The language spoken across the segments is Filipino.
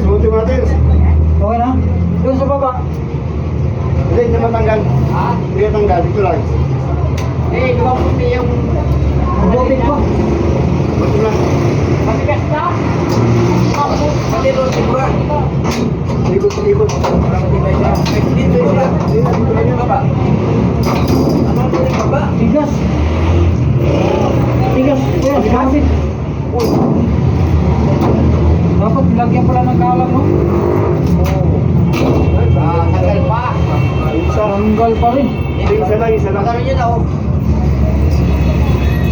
Ters, buti mo na Ters. Okay na? Doon sa baba. Hindi, hindi matanggal. Ha? Hindi matanggal, dito lang. Eh, di ba puti yung... Butik pa. Buti mo na. Matigas na? Pati ron, sigura. Ikot. Parang matibay siya. Eh, dito yun lang. Dito lang yung baba. Ano yung baba? Tigas. Tigas. Yes, kapit. Dapat lagyan pala ng kalam, no? Ah, tagal pa. Tanggal pa rin. Isa lang. Magkano yun ako?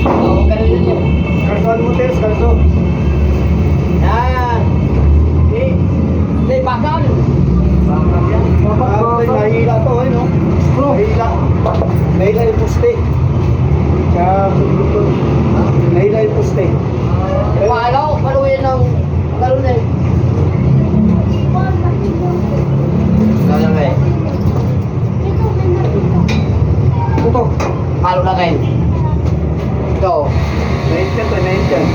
Oo, ganun yun yun. Karsoan mo Ters, karso. Yan. Hindi, bakal. Ah, nahihila to, eh, no? Nahihila. Nahihila yung poste. Kaya, nahihila yung poste. Paano yun ng... Ganun eh. Ganun eh. Ito. Paano na kayo? Ito. Naintiyan.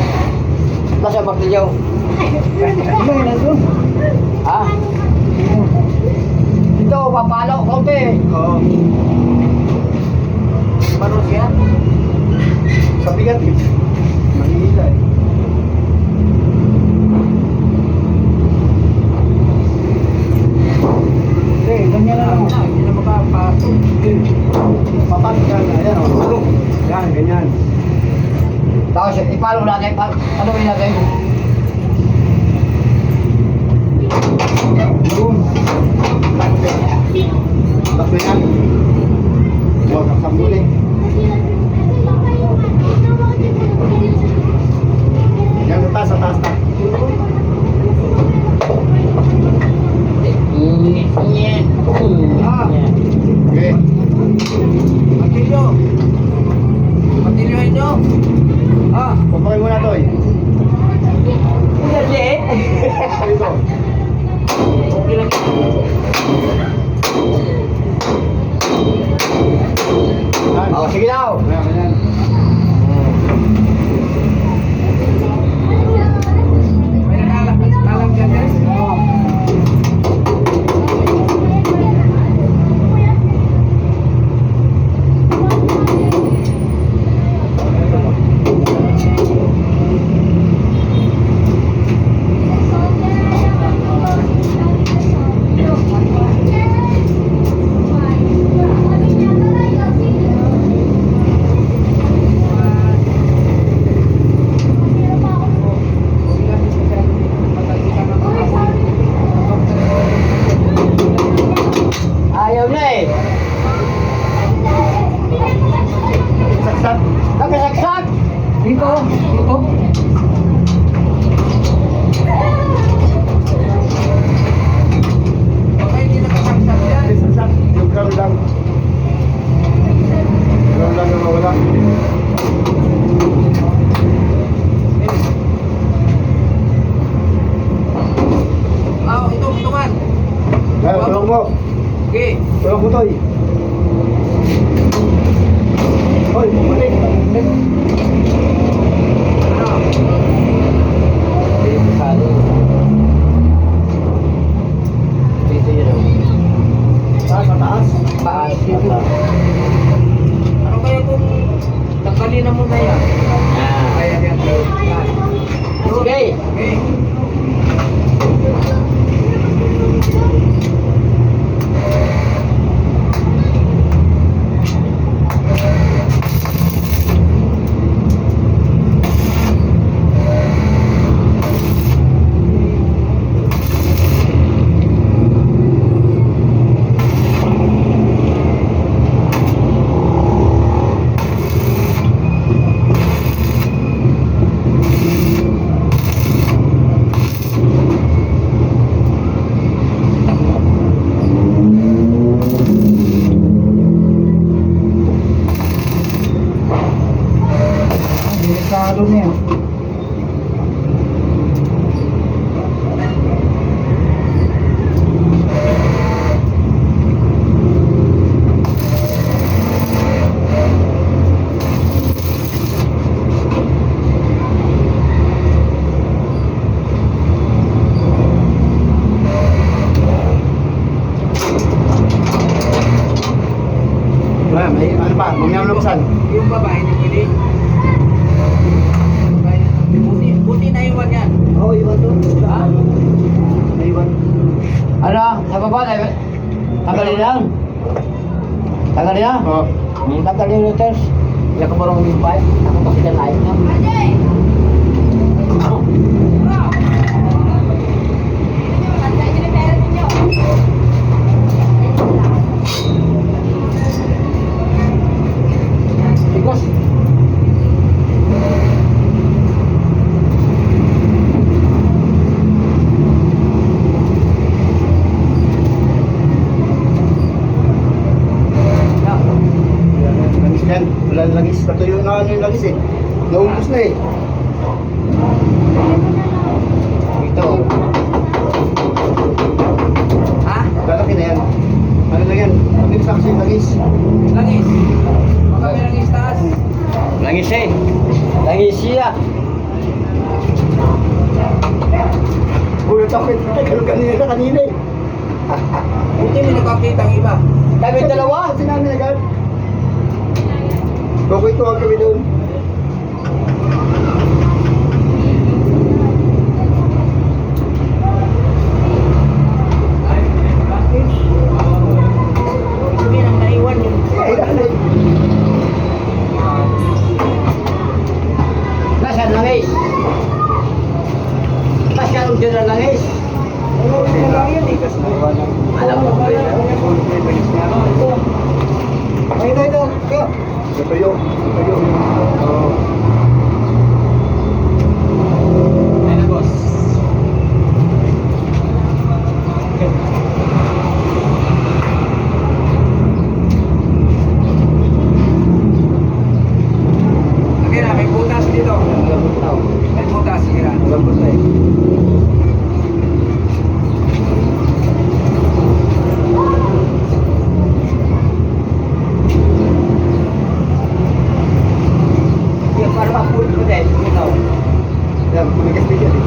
Nasa magdilyaw. Ano yun nandun? Ha? Ito, papalo. Konti. Oo. Paano siya? Sa bigat, eh. Nahihila, eh. Okay, ganyan na lang. Hindi na mapapasok. Papanggal na, ayan, oh. Ano? Yan, ganyan. Tapos, ipalo natin. Paluin natin. Yun. Takbo yan. Huwag kang samuli. Yan, sa taas na. Ah. Okay. Matilyo. Matilyohin nyo. Ah. Papakin mo na to, eh. Hindi. Dito. Okay lang. Yan. Oh, sige daw. Ayan, ganyan. May nakalang dyan, guys. Ayaw na eh. Saksak. Nakasaksak. Dito. Dito. Okay, hindi nakasaksak yan. Hindi, saksak. Yung ground lang. Ground lang na mawala. Ah, ito man. Ayan, tulong mo. Okay. Tulong mo, Toy. Hoy, bumalik. Ano? Dito yun. Taas, mataas. Paas. Ano kaya kung tanggalin na muna yan? Kaya yan. Okay. Okay. Saan? Yung babae, hindi pwede. Babae, buti na iwan yan. Oo, iwan to. Ha? Naiwan. Ano? Sa baba tayo. Tanggalin lang. Tanggalin lang. Oo. Tanggalin yung test. Hindi ako marunong yung pipe. Ako kasi ka live na. Tikos. Langis yan. Wala na langis. Patuyo na ano yung langis eh. Naubos na eh. Ito. Ha? Lalaki na yan. Ano lang yan? Pagin sa kasi yung langis. Langis. Baka may langis taas. Langis eh. Langis siya. Uy, takot. Kanina eh. Buti may nakakita ang iba. Kami dalawa. Kasi namin agad. Okay, ito ang kami doon. Sabi nang naiwan yung... Ay, ay. Nasaan langis? Nasaan ang dyan ang langis? Ano, ito lang yan eh. Kasi naiwan lang. Alam mo ba yan? Ay, ito. Ito. Tuyo. Tuyo. Oo. Ayun na, boss. Sige na, may butas dito. May butas, sige na. Lambot na eh. Yung para mapulot ko din. Ikaw. Yan, kumigas din yan eh.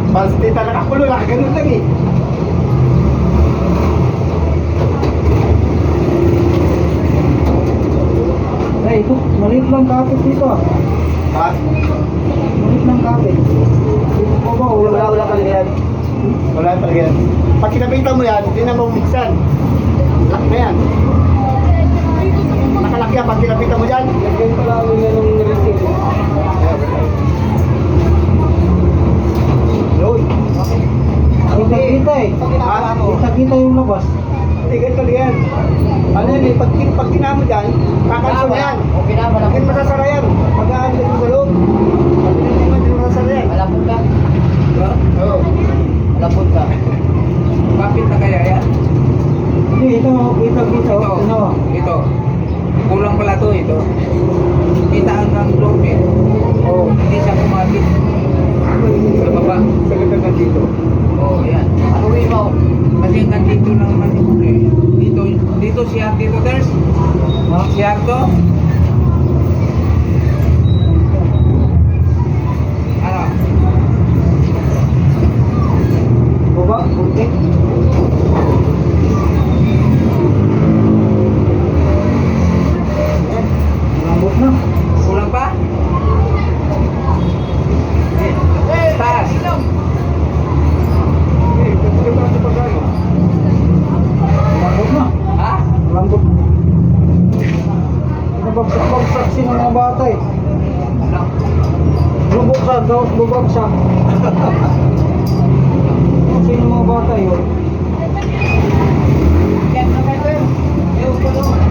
Basta tita nakakulo lang, ganun lang eh. Ay, ito. Maliit lang kapit dito ah. Ha? Maliit lang kapit. Dito po ba? Wala talaga yan. Wala talaga yan. Pag kinapitan mo yan, hindi na mabuksan. Lock na yan. Nakalaki yan, pag kinapitan mo yan. Lagyan pala ako yan ng receipt. Yun. Kita-kita eh. Ha? Kita-kita yung labas. Hindi, ganito lang yan. Ano yan eh, pag kinamo dyan, kakalso na yan. Okay na, Hindi masasara yan. Pag aandun mo sa loob, pag pinaniman, hindi masasara yan. Malapot ka. Diba? Oo. Malapot ka. Kapit na kaya yan? Hindi, ito. Kita-kita. Ito. Ano? Ito. Kulang pala to ito. Kita hanggang loob eh. Oo. Hindi siya kumapit. Sa baba. Sa ganda dito. Oo, yan. Ano mo? Kasi hanggang dito lang naman yung eh. Dito siya, dito Ters. Siya to. Ano? Baba, kunti. Malambot na. Kulang pa? Taas. Eh, kasi ba sa pagkain? Malambot na. Ha? Malambot. Nabagsak-bagsak sila mga bata eh. Ano? Bubuksan, tapos bubagsak. Sino mga bata yun? Yan na kayo. Ayaw ko doon.